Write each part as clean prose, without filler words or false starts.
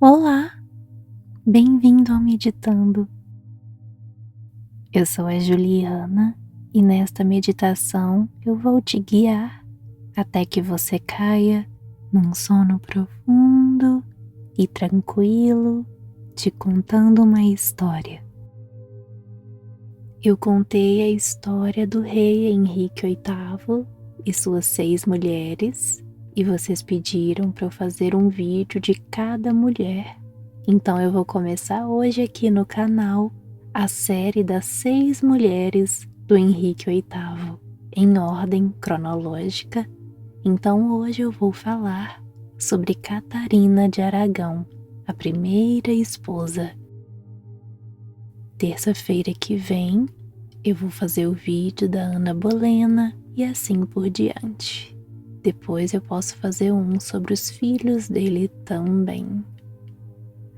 Olá, bem-vindo ao Meditando. Eu sou a Juliana e nesta meditação eu vou te guiar até que você caia num sono profundo e tranquilo, te contando uma história. Eu contei a história do rei Henrique VIII e suas 6 mulheres, e vocês pediram para eu fazer um vídeo de cada mulher. Então eu vou começar hoje aqui no canal a série das 6 mulheres do Henrique VIII, em ordem cronológica. Então hoje eu vou falar sobre Catarina de Aragão, a primeira esposa. Terça-feira que vem eu vou fazer o vídeo da Ana Bolena e assim por diante. Depois eu posso fazer um sobre os filhos dele também.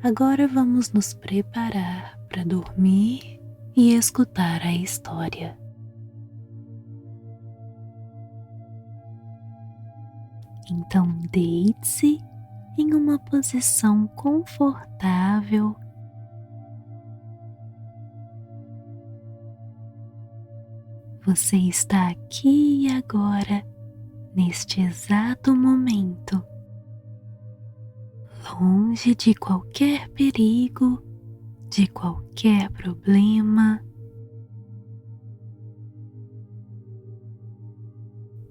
Agora vamos nos preparar para dormir e escutar a história. Então deite-se em uma posição confortável. Você está aqui e agora, neste exato momento, longe de qualquer perigo, de qualquer problema.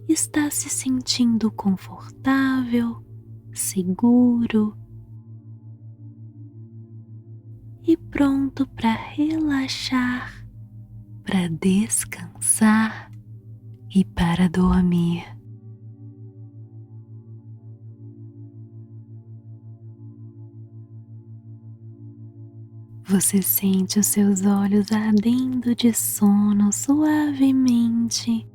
Está se sentindo confortável, seguro e pronto para relaxar, para descansar e para dormir. Você sente os seus olhos ardendo de sono suavemente.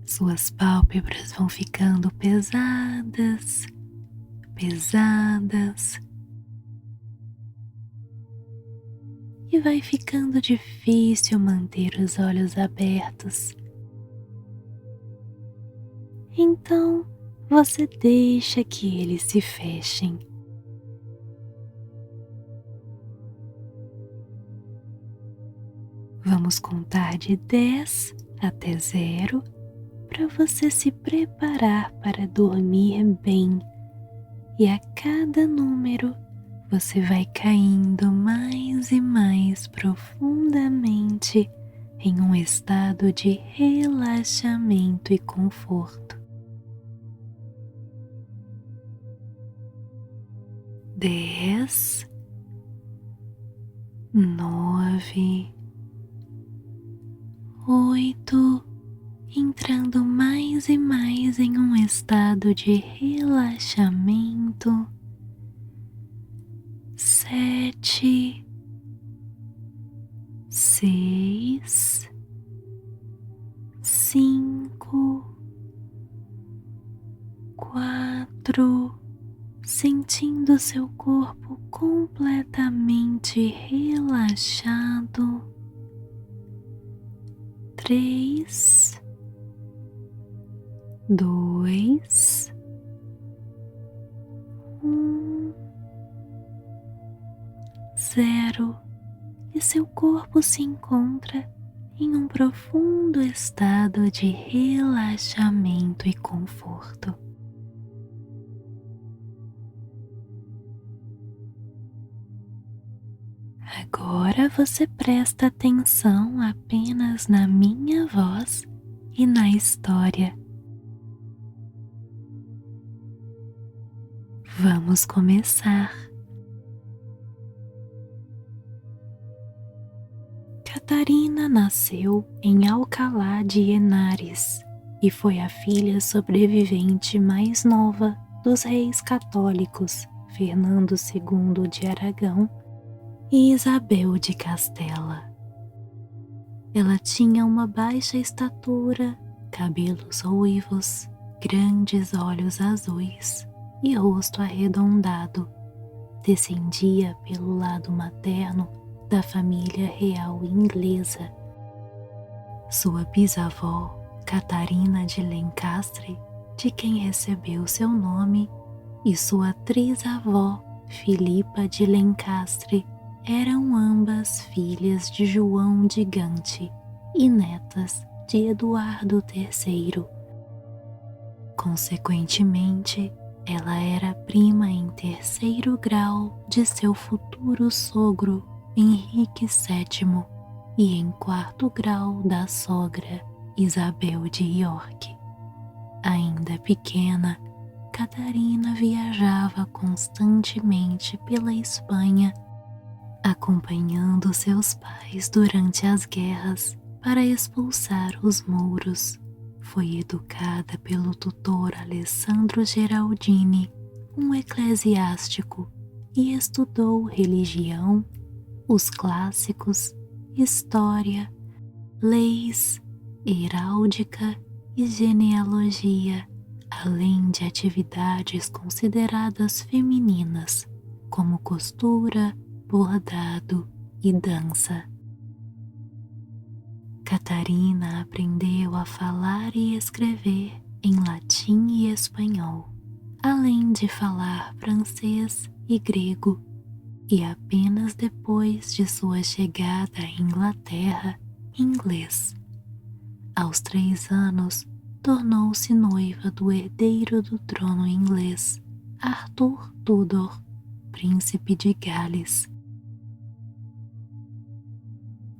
Suas pálpebras vão ficando pesadas, pesadas. E vai ficando difícil manter os olhos abertos. Então, você deixa que eles se fechem. Vamos contar de 10 até 0 para você se preparar para dormir bem. E a cada número, você vai caindo mais e mais profundamente em um estado de relaxamento e conforto. 10, 9, 8, entrando mais e mais em um estado de relaxamento. 7, 6, 5, 4, sentindo seu corpo completamente relaxado. 3, 2, 1, 0, e seu corpo se encontra em um profundo estado de relaxamento e conforto. Agora você presta atenção apenas na minha voz e na história. Vamos começar. Catarina nasceu em Alcalá de Henares e foi a filha sobrevivente mais nova dos reis católicos Fernando II de Aragão e Isabel de Castela. Ela tinha uma baixa estatura, cabelos ruivos, grandes olhos azuis e rosto arredondado. Descendia pelo lado materno da família real inglesa. Sua bisavó, Catarina de Lencastre, de quem recebeu seu nome, e sua trisavó, Filipa de Lencastre, eram ambas filhas de João de Gante e netas de Eduardo III. Consequentemente, ela era prima em terceiro grau de seu futuro sogro, Henrique VII, e em quarto grau da sogra, Isabel de York. Ainda pequena, Catarina viajava constantemente pela Espanha, acompanhando seus pais durante as guerras para expulsar os mouros. Foi educada pelo tutor Alessandro Geraldini, um eclesiástico, e estudou religião, os clássicos, história, leis, heráldica e genealogia, além de atividades consideradas femininas, como costura, bordado e dança. Catarina aprendeu a falar e escrever em latim e espanhol, além de falar francês e grego, e apenas depois de sua chegada à Inglaterra, inglês. Aos 3 anos, tornou-se noiva do herdeiro do trono inglês, Arthur Tudor, príncipe de Gales.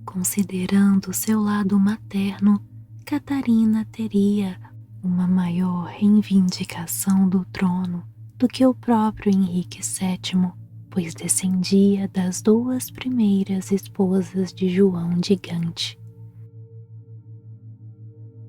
Considerando seu lado materno, Catarina teria uma maior reivindicação do trono do que o próprio Henrique VII, pois descendia das 2 primeiras esposas de João de Gante.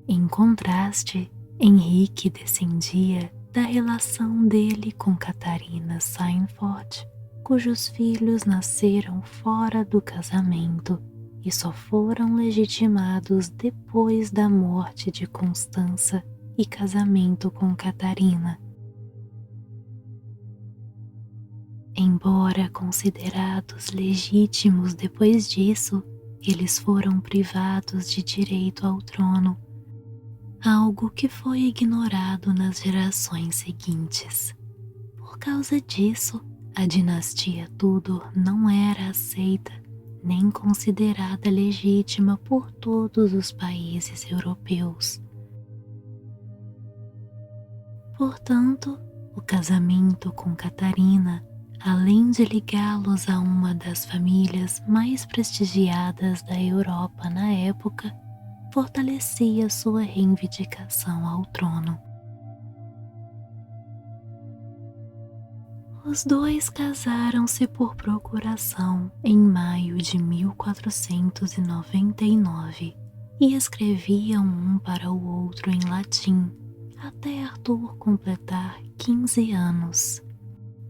Em contraste, Henrique descendia da relação dele com Catarina Seinfeld, cujos filhos nasceram fora do casamento e só foram legitimados depois da morte de Constança e casamento com Catarina. Embora considerados legítimos depois disso, eles foram privados de direito ao trono, algo que foi ignorado nas gerações seguintes. Por causa disso, a dinastia Tudor não era aceita nem considerada legítima por todos os países europeus. Portanto, o casamento com Catarina, além de ligá-los a uma das famílias mais prestigiadas da Europa na época, fortalecia sua reivindicação ao trono. Os dois casaram-se por procuração em maio de 1499 e escreviam um para o outro em latim, até Arthur completar 15 anos,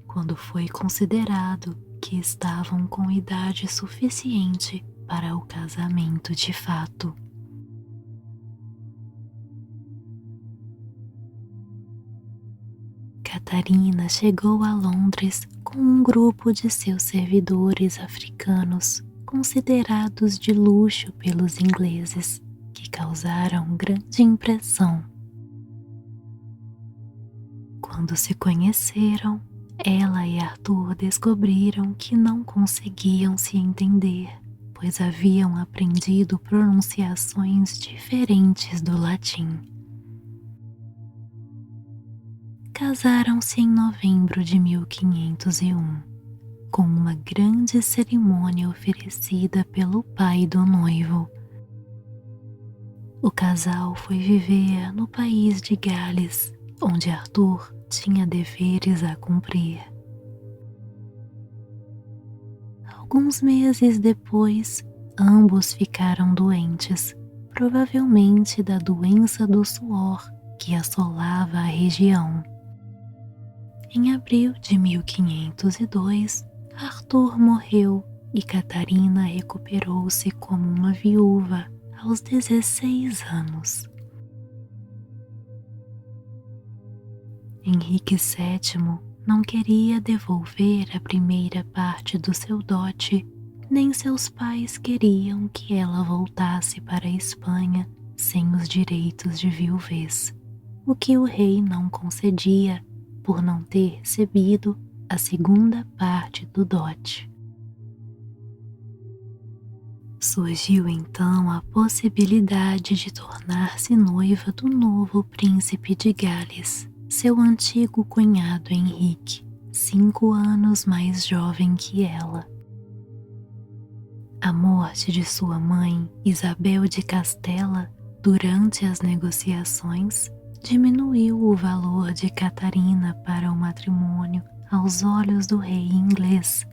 quando foi considerado que estavam com idade suficiente para o casamento de fato. Catarina chegou a Londres com um grupo de seus servidores africanos, considerados de luxo pelos ingleses, que causaram grande impressão. Quando se conheceram, ela e Arthur descobriram que não conseguiam se entender, pois haviam aprendido pronunciações diferentes do latim. Casaram-se em novembro de 1501, com uma grande cerimônia oferecida pelo pai do noivo. O casal foi viver no país de Gales, onde Arthur tinha deveres a cumprir. Alguns meses depois, ambos ficaram doentes, provavelmente da doença do suor que assolava a região. Em abril de 1502, Arthur morreu e Catarina recuperou-se como uma viúva aos 16 anos. Henrique VII não queria devolver a primeira parte do seu dote, nem seus pais queriam que ela voltasse para a Espanha sem os direitos de viuvez, o que o rei não concedia por não ter recebido a segunda parte do dote. Surgiu então a possibilidade de tornar-se noiva do novo príncipe de Gales, seu antigo cunhado Henrique, 5 anos mais jovem que ela. A morte de sua mãe, Isabel de Castela, durante as negociações, diminuiu o valor de Catarina para o matrimônio aos olhos do rei inglês,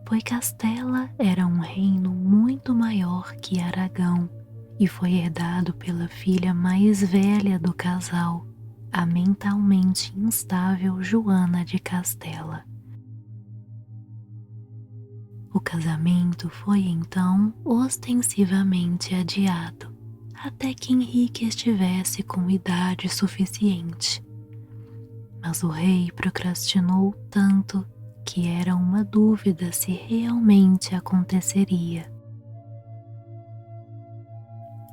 pois Castela era um reino muito maior que Aragão e foi herdado pela filha mais velha do casal, a mentalmente instável Joana de Castela. O casamento foi então ostensivamente adiado, até que Henrique estivesse com idade suficiente. Mas o rei procrastinou tanto que era uma dúvida se realmente aconteceria.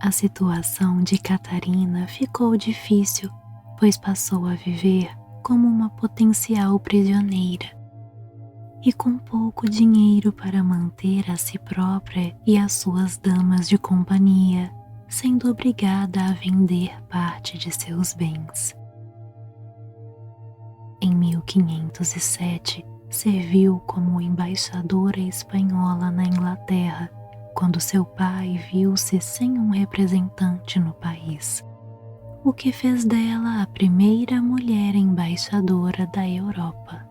A situação de Catarina ficou difícil, pois passou a viver como uma potencial prisioneira e com pouco dinheiro para manter a si própria e as suas damas de companhia, sendo obrigada a vender parte de seus bens. Em 1507, serviu como embaixadora espanhola na Inglaterra, quando seu pai viu-se sem um representante no país, o que fez dela a primeira mulher embaixadora da Europa.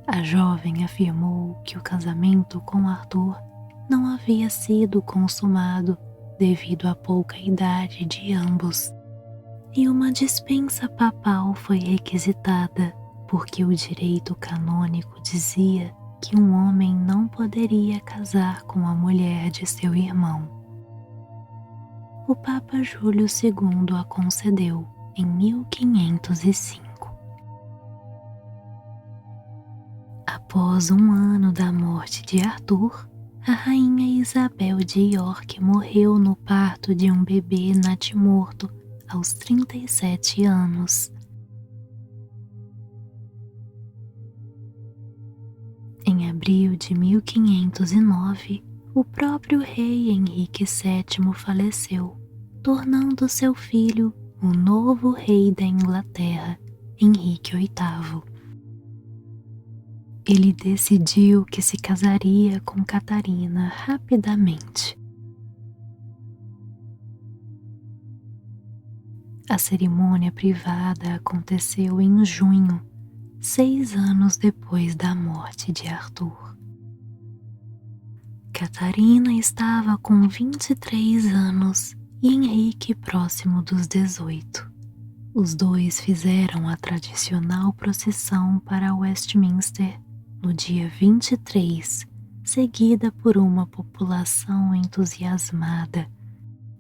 A jovem afirmou que o casamento com Arthur não havia sido consumado devido à pouca idade de ambos, e uma dispensa papal foi requisitada porque o direito canônico dizia que um homem não poderia casar com a mulher de seu irmão. O Papa Júlio II a concedeu em 1505. Após um ano da morte de Arthur, a rainha Isabel de York morreu no parto de um bebê natimorto aos 37 anos. Em abril de 1509, o próprio rei Henrique VII faleceu, tornando seu filho o novo rei da Inglaterra, Henrique VIII. Ele decidiu que se casaria com Catarina rapidamente. A cerimônia privada aconteceu em junho, 6 anos depois da morte de Arthur. Catarina estava com 23 anos e Henrique próximo dos 18. Os dois fizeram a tradicional procissão para Westminster no dia 23, seguida por uma população entusiasmada,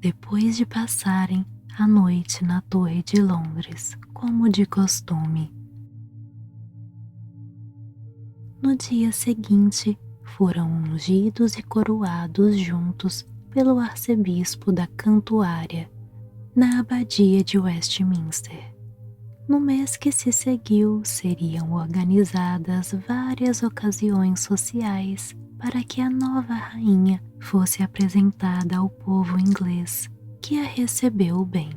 depois de passarem a noite na Torre de Londres, como de costume. No dia seguinte, foram ungidos e coroados juntos pelo arcebispo da Cantuária, na abadia de Westminster. No mês que se seguiu, seriam organizadas várias ocasiões sociais para que a nova rainha fosse apresentada ao povo inglês, que a recebeu bem.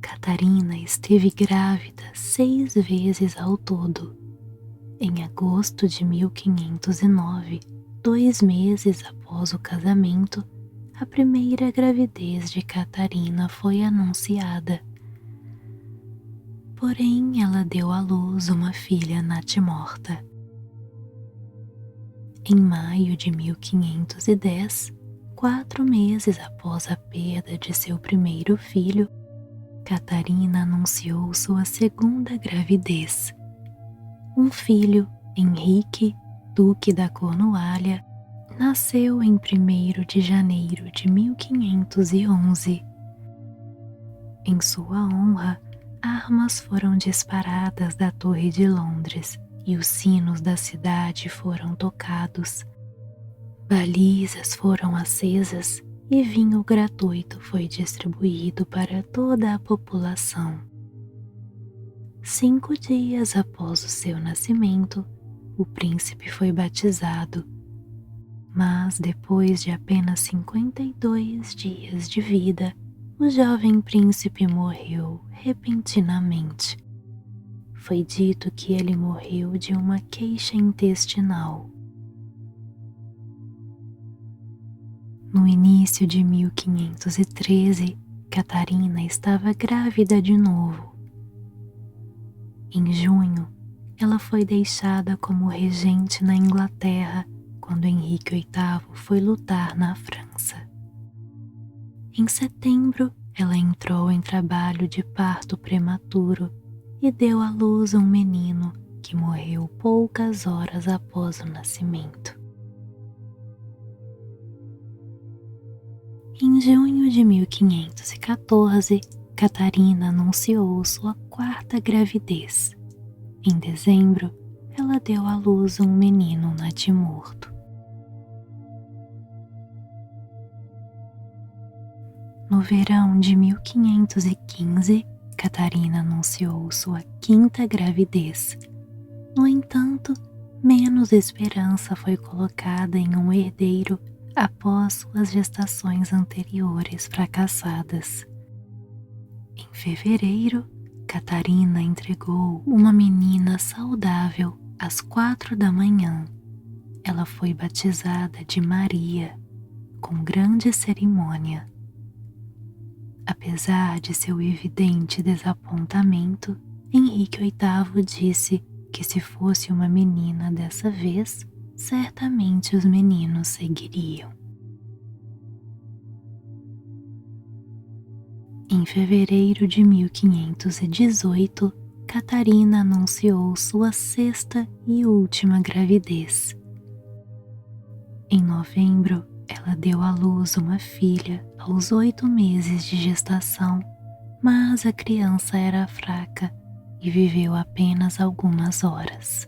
Catarina esteve grávida 6 vezes ao todo. Em agosto de 1509, 2 meses após o casamento, a primeira gravidez de Catarina foi anunciada. Porém, ela deu à luz uma filha natimorta. Em maio de 1510, 4 meses após a perda de seu primeiro filho, Catarina anunciou sua segunda gravidez. Um filho, Henrique, duque da Cornualha, nasceu em 1º de janeiro de 1511. Em sua honra, armas foram disparadas da Torre de Londres e os sinos da cidade foram tocados. Balizas foram acesas e vinho gratuito foi distribuído para toda a população. 5 dias após o seu nascimento, o príncipe foi batizado, mas depois de apenas 52 dias de vida, o jovem príncipe morreu repentinamente. Foi dito que ele morreu de uma queixa intestinal. No início de 1513, Catarina estava grávida de novo. Em junho, ela foi deixada como regente na Inglaterra quando Henrique VIII foi lutar na França. Em setembro, ela entrou em trabalho de parto prematuro e deu à luz um menino que morreu poucas horas após o nascimento. Em junho de 1514, Catarina anunciou sua 4ª gravidez. Em dezembro, ela deu à luz um menino natimorto. No verão de 1515, Catarina anunciou sua 5ª gravidez. No entanto, menos esperança foi colocada em um herdeiro após suas gestações anteriores fracassadas. Em fevereiro, Catarina entregou uma menina saudável às 4 da manhã. Ela foi batizada de Maria, com grande cerimônia. Apesar de seu evidente desapontamento, Henrique VIII disse que se fosse uma menina dessa vez, certamente os meninos seguiriam. Em fevereiro de 1518, Catarina anunciou sua 6ª e última gravidez. Em novembro, ela deu à luz uma filha aos 8 meses de gestação, mas a criança era fraca e viveu apenas algumas horas.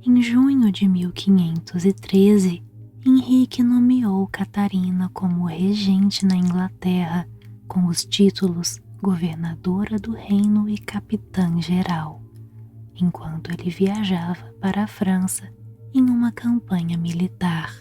Em junho de 1513, Henrique nomeou Catarina como regente na Inglaterra, com os títulos governadora do reino e capitã-geral, enquanto ele viajava para a França em uma campanha militar.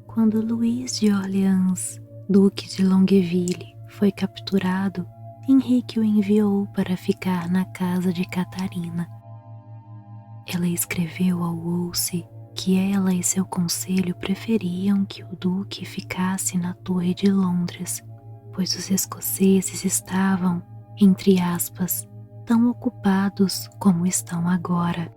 Quando Luís de Orleans, duque de Longueville, foi capturado, Henrique o enviou para ficar na casa de Catarina. Ela escreveu ao Wolsey que ela e seu conselho preferiam que o duque ficasse na Torre de Londres, pois os escoceses estavam, entre aspas, tão ocupados como estão agora.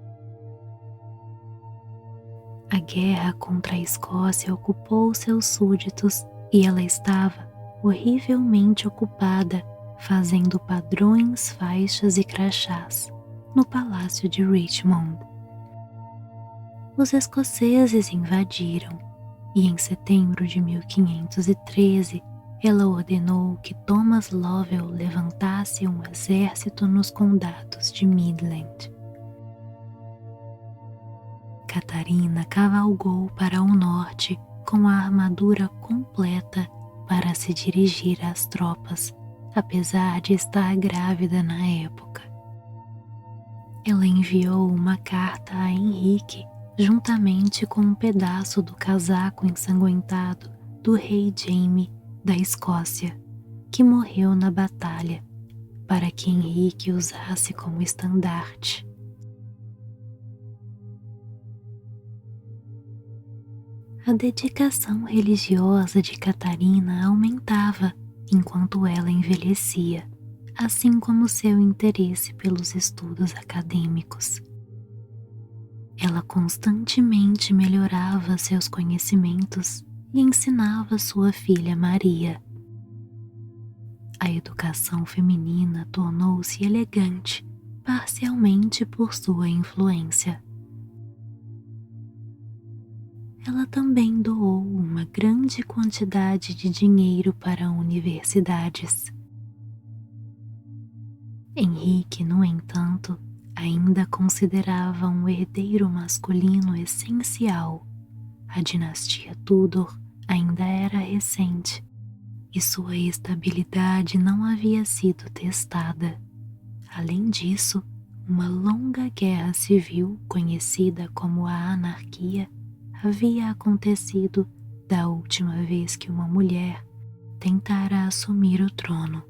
A guerra contra a Escócia ocupou seus súditos e ela estava horrivelmente ocupada fazendo padrões, faixas e crachás no palácio de Richmond. Os escoceses invadiram e em setembro de 1513 ela ordenou que Thomas Lovell levantasse um exército nos condados de Midland. Catarina cavalgou para o norte com a armadura completa para se dirigir às tropas, apesar de estar grávida na época. Ela enviou uma carta a Henrique juntamente com um pedaço do casaco ensanguentado do rei Jaime da Escócia, que morreu na batalha, para que Henrique usasse como estandarte. A dedicação religiosa de Catarina aumentava enquanto ela envelhecia, assim como seu interesse pelos estudos acadêmicos. Ela constantemente melhorava seus conhecimentos e ensinava sua filha Maria. A educação feminina tornou-se elegante, parcialmente por sua influência. Ela também doou uma grande quantidade de dinheiro para universidades. Henrique, no entanto, ainda considerava um herdeiro masculino essencial. A dinastia Tudor ainda era recente e sua estabilidade não havia sido testada. Além disso, uma longa guerra civil, conhecida como a Anarquia, havia acontecido da última vez que uma mulher tentara assumir o trono,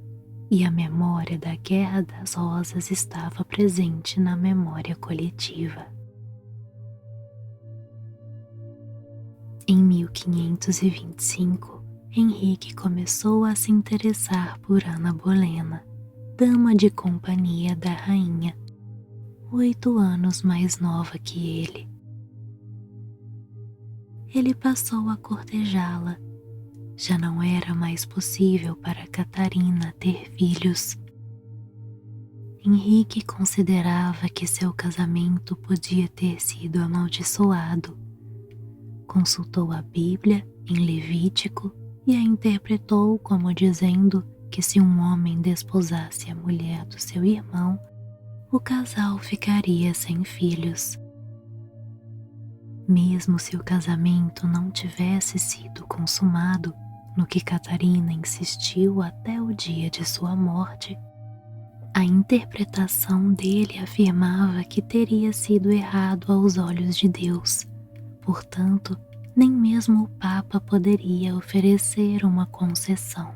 e a memória da Guerra das Rosas estava presente na memória coletiva. Em 1525, Henrique começou a se interessar por Ana Bolena, dama de companhia da rainha, 8 anos mais nova que ele. Ele passou a cortejá-la. Já não era mais possível para Catarina ter filhos. Henrique considerava que seu casamento podia ter sido amaldiçoado. Consultou a Bíblia em Levítico e a interpretou como dizendo que se um homem desposasse a mulher do seu irmão, o casal ficaria sem filhos. Mesmo se o casamento não tivesse sido consumado, no que Catarina insistiu até o dia de sua morte, a interpretação dele afirmava que teria sido errado aos olhos de Deus. Portanto, nem mesmo o Papa poderia oferecer uma concessão.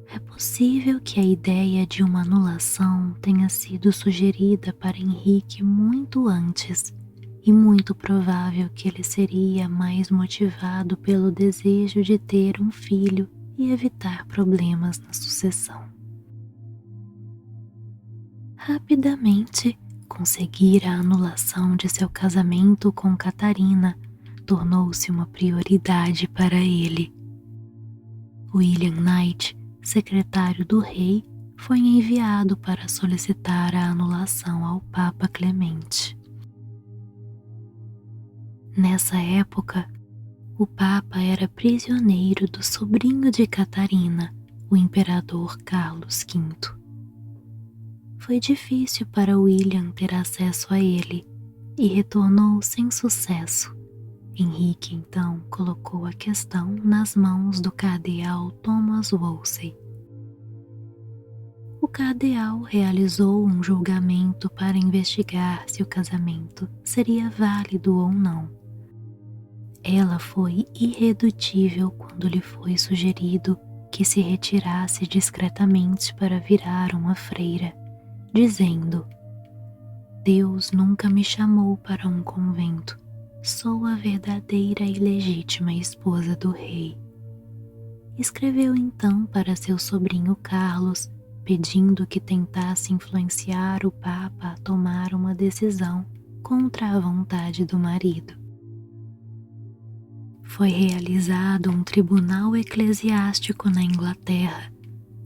É possível que a ideia de uma anulação tenha sido sugerida para Henrique muito antes, e muito provável que ele seria mais motivado pelo desejo de ter um filho e evitar problemas na sucessão. Rapidamente, conseguir a anulação de seu casamento com Catarina tornou-se uma prioridade para ele. William Knight, secretário do rei, foi enviado para solicitar a anulação ao Papa Clemente. Nessa época, o Papa era prisioneiro do sobrinho de Catarina, o imperador Carlos V. Foi difícil para William ter acesso a ele e retornou sem sucesso. Henrique então colocou a questão nas mãos do cardeal Thomas Wolsey. O cardeal realizou um julgamento para investigar se o casamento seria válido ou não. Ela foi irredutível quando lhe foi sugerido que se retirasse discretamente para virar uma freira, dizendo: Deus nunca me chamou para um convento, sou a verdadeira e legítima esposa do rei. Escreveu então para seu sobrinho Carlos, pedindo que tentasse influenciar o Papa a tomar uma decisão contra a vontade do marido. Foi realizado um tribunal eclesiástico na Inglaterra,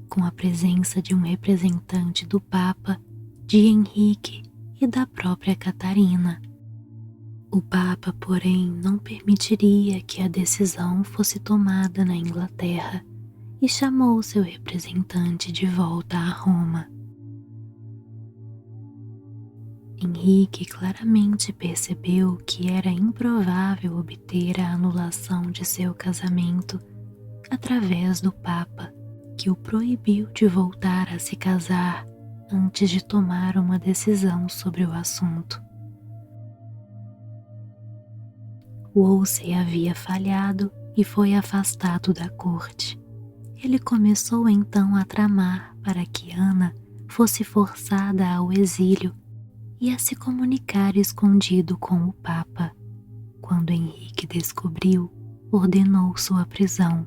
com a presença de um representante do Papa, de Henrique e da própria Catarina. O Papa, porém, não permitiria que a decisão fosse tomada na Inglaterra e chamou seu representante de volta a Roma. Henrique claramente percebeu que era improvável obter a anulação de seu casamento através do Papa, que o proibiu de voltar a se casar antes de tomar uma decisão sobre o assunto. Wolsey havia falhado e foi afastado da corte. Ele começou então a tramar para que Ana fosse forçada ao exílio e a se comunicar escondido com o Papa. Quando Henrique descobriu, ordenou sua prisão.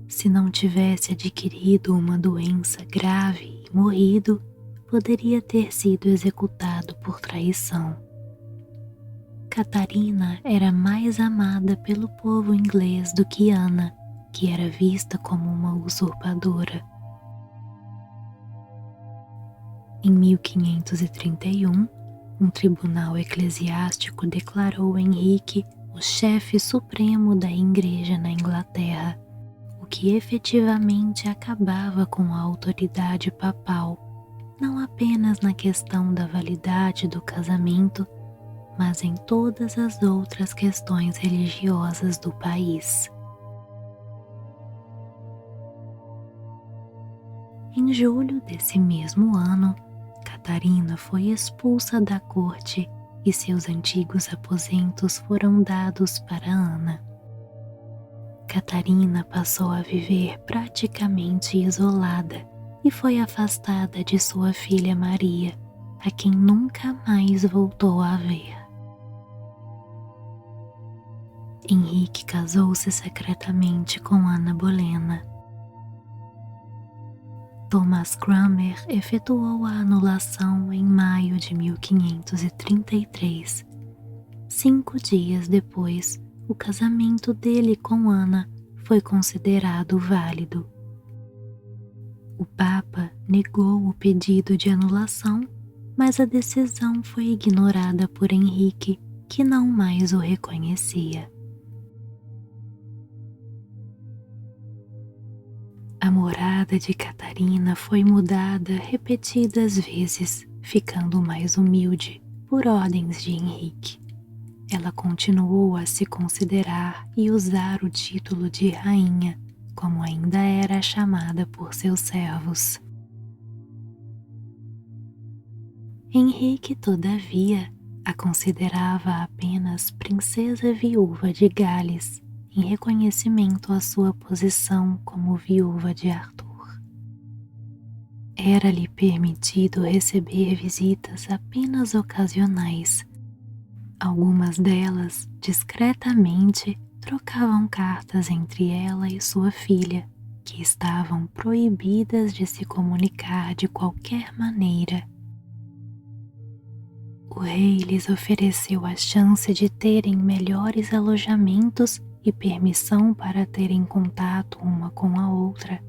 Se não tivesse adquirido uma doença grave e morrido, poderia ter sido executado por traição. Catarina era mais amada pelo povo inglês do que Ana, que era vista como uma usurpadora. Em 1531, um tribunal eclesiástico declarou Henrique o chefe supremo da Igreja na Inglaterra, o que efetivamente acabava com a autoridade papal não apenas na questão da validade do casamento, mas em todas as outras questões religiosas do país. Em julho desse mesmo ano, Catarina foi expulsa da corte e seus antigos aposentos foram dados para Ana. Catarina passou a viver praticamente isolada e foi afastada de sua filha Maria, a quem nunca mais voltou a ver. Henrique casou-se secretamente com Ana Bolena. Thomas Cranmer efetuou a anulação em maio de 1533. 5 dias depois, o casamento dele com Ana foi considerado válido. O Papa negou o pedido de anulação, mas a decisão foi ignorada por Henrique, que não mais o reconhecia. A morada de Catarina foi mudada repetidas vezes, ficando mais humilde por ordens de Henrique. Ela continuou a se considerar e usar o título de rainha, como ainda era chamada por seus servos. Henrique, todavia, a considerava apenas princesa viúva de Gales, em reconhecimento à sua posição como viúva de Arthur. Era-lhe permitido receber visitas apenas ocasionais. Algumas delas, discretamente, trocavam cartas entre ela e sua filha, que estavam proibidas de se comunicar de qualquer maneira. O rei lhes ofereceu a chance de terem melhores alojamentos e permissão para terem contato uma com a outra,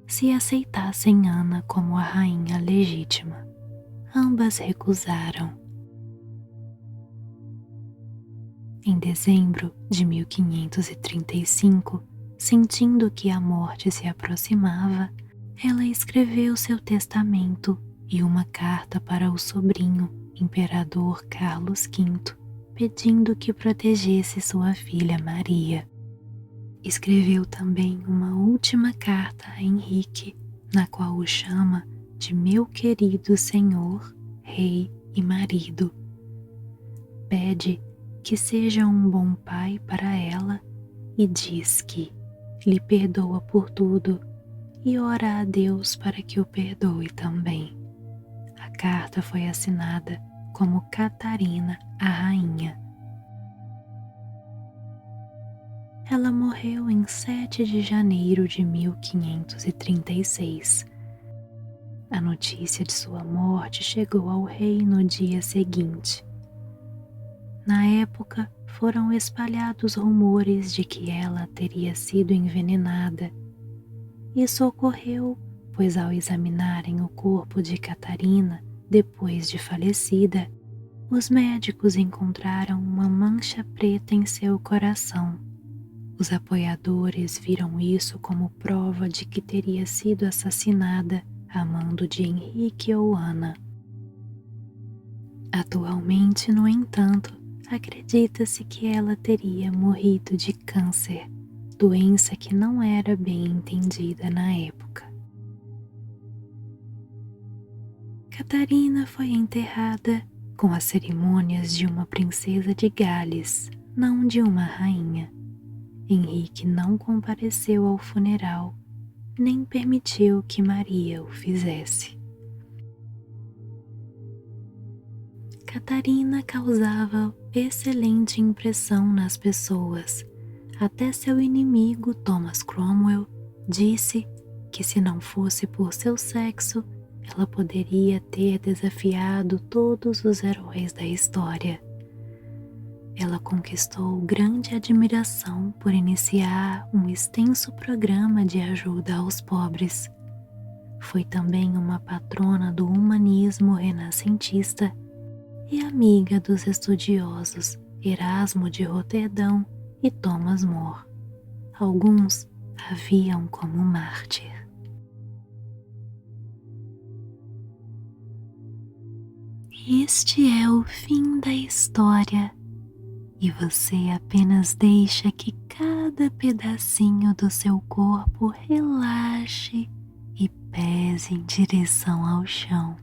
se aceitassem Ana como a rainha legítima. Ambas recusaram. Em dezembro de 1535, sentindo que a morte se aproximava, ela escreveu seu testamento e uma carta para o sobrinho, imperador Carlos V, pedindo que protegesse sua filha Maria. Escreveu também uma última carta a Henrique, na qual o chama de meu querido senhor, rei e marido. Pede que seja um bom pai para ela e diz que lhe perdoa por tudo e ora a Deus para que o perdoe também. A carta foi assinada como Catarina, a rainha. Ela morreu em 7 de janeiro de 1536. A notícia de sua morte chegou ao rei no dia seguinte. Na época, foram espalhados rumores de que ela teria sido envenenada. Isso ocorreu, pois ao examinarem o corpo de Catarina, depois de falecida, os médicos encontraram uma mancha preta em seu coração. Os apoiadores viram isso como prova de que teria sido assassinada a mando de Henrique ou Ana. Atualmente, no entanto, acredita-se que ela teria morrido de câncer, doença que não era bem entendida na época. Catarina foi enterrada com as cerimônias de uma princesa de Gales, não de uma rainha. Henrique não compareceu ao funeral, nem permitiu que Maria o fizesse. Catarina causava excelente impressão nas pessoas. Até seu inimigo, Thomas Cromwell, disse que se não fosse por seu sexo, ela poderia ter desafiado todos os heróis da história. Ela conquistou grande admiração por iniciar um extenso programa de ajuda aos pobres. Foi também uma patrona do humanismo renascentista e amiga dos estudiosos Erasmo de Roterdão e Thomas More. Alguns a viam como mártir. Este é o fim da história e você apenas deixa que cada pedacinho do seu corpo relaxe e pese em direção ao chão.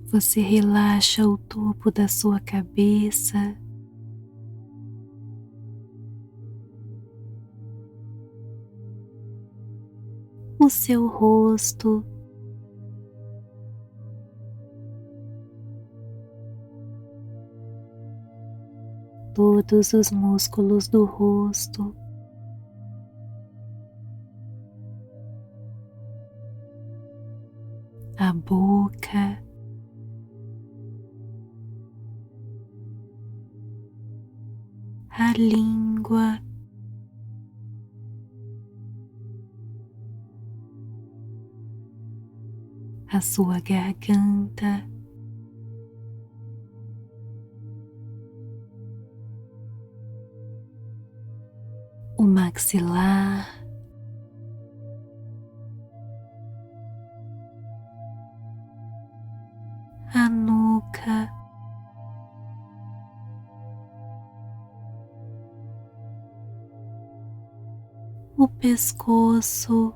Você relaxa o topo da sua cabeça, o seu rosto, todos os músculos do rosto, a boca, a língua, a sua garganta, o maxilar, a nuca, o pescoço,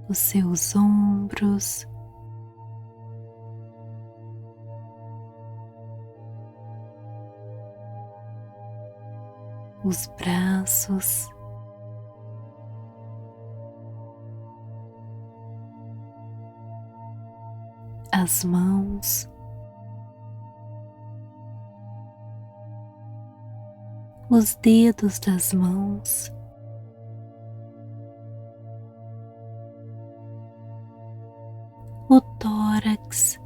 os seus ombros, os braços, as mãos, os dedos das mãos, o tórax,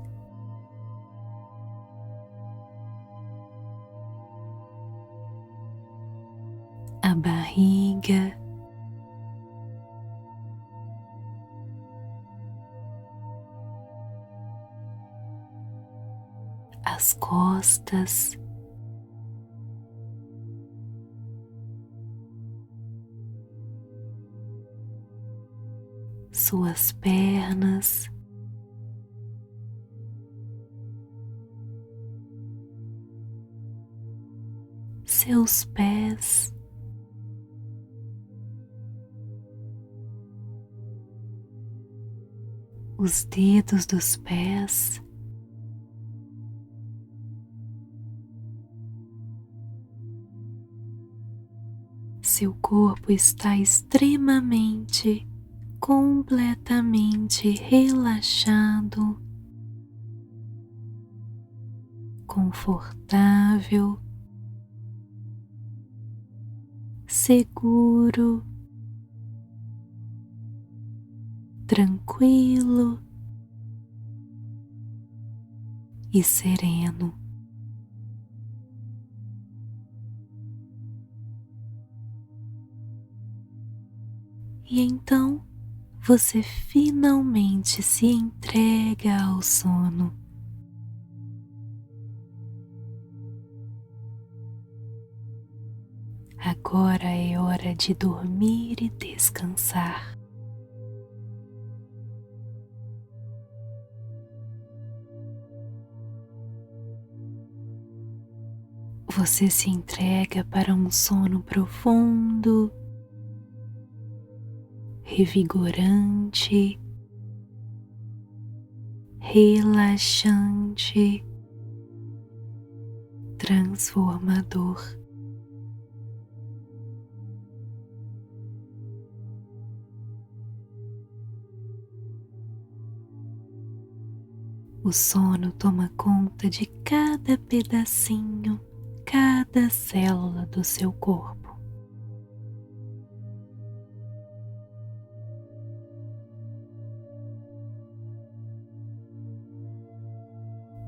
a barriga, as costas, suas pernas, seus pés, os dedos dos pés, seu corpo está extremamente, completamente relaxado, confortável, seguro, tranquilo e sereno. E então você finalmente se entrega ao sono. Agora é hora de dormir e descansar. Você se entrega para um sono profundo, revigorante, relaxante, transformador. O sono toma conta de cada pedacinho, cada célula do seu corpo.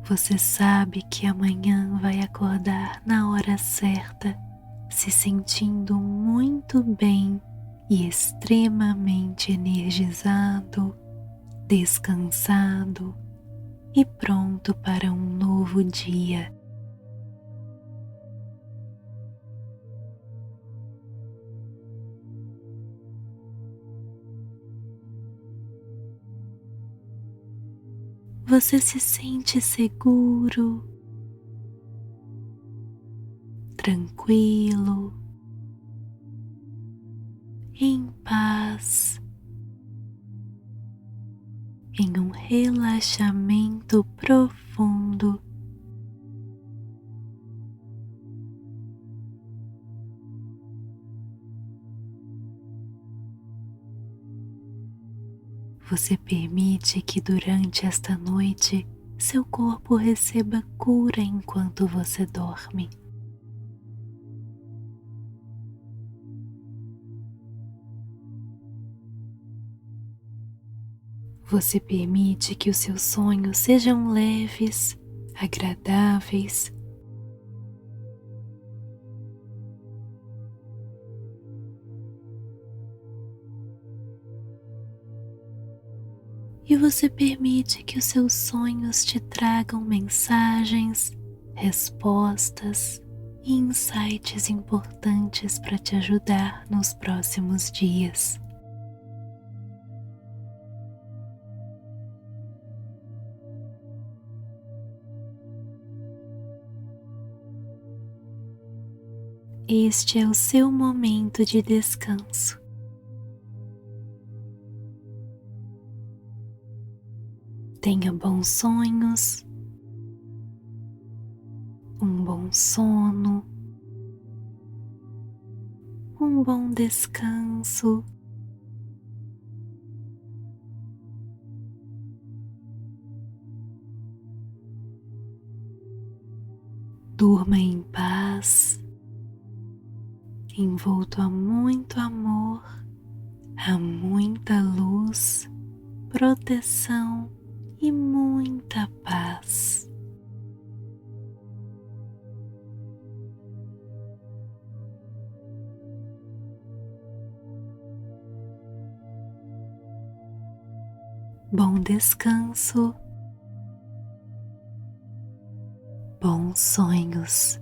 Você sabe que amanhã vai acordar na hora certa, se sentindo muito bem e extremamente energizado, descansado e pronto para um novo dia. você se sente seguro, tranquilo, em paz, em um relaxamento profundo. Você permite que durante esta noite seu corpo receba cura enquanto você dorme. Você permite que os seus sonhos sejam leves, agradáveis. E você permite que os seus sonhos te tragam mensagens, respostas e insights importantes para te ajudar nos próximos dias. Este é o seu momento de descanso. Tenha bons sonhos, um bom sono, um bom descanso. Durma em paz, envolto a muito amor, a muita luz, proteção e muita paz. Bom descanso, bons sonhos.